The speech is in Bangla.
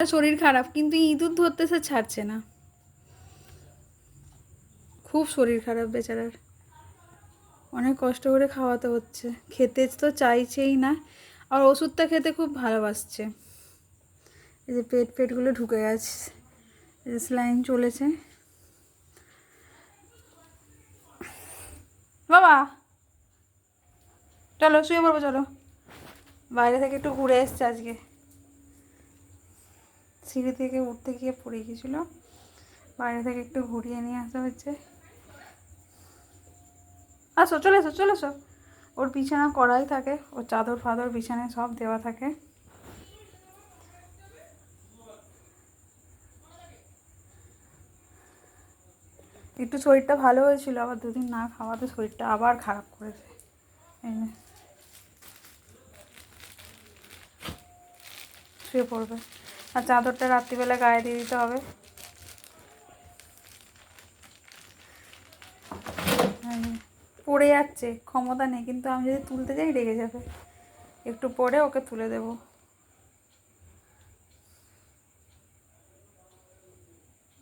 শরীর খারাপ, কিন্তু ইঁদুর ধরতে সে ছাড়ছে না। খুব শরীর খারাপ বেচারার, অনেক কষ্ট করে খাওয়াতে হচ্ছে, খেতে তো চাইছেই না, আর ওষুধটা খেতে খুব ভালোবাসছে। এই যে পেটগুলো ঢুকে গেছে, স্লাইন চলেছে। বাবা চলো শুয়ে পড়বো, চলো। বাইরে থেকে একটু ঘুরে এসছে আজকে, সিঁড়ি থেকে উঠতে গিয়ে পড়ে গিয়েছিল, বাইরে থেকে একটু ঘুরিয়ে নিয়ে আসা হচ্ছে। আসো, চলে এসো, চলে এসো। ওর বিছানা করাই থাকে, ওর চাদর ফাদর বিছানায় সব দেওয়া থাকে। একটু শরীরটা ভালো হয়েছিল, আবার দুদিন না খাওয়াতে শরীরটা আবার খারাপ করেছে। এই যে শুয়ে পড়বে, আর চাদরটা রাত্রিবেলা গায়ে দিয়ে দিতে হবে। পড়ে যাচ্ছে, ক্ষমতা নেই, কিন্তু আমি যদি তুলতে যাই রেগে যাবে। একটু পরে ওকে তুলে দেবো।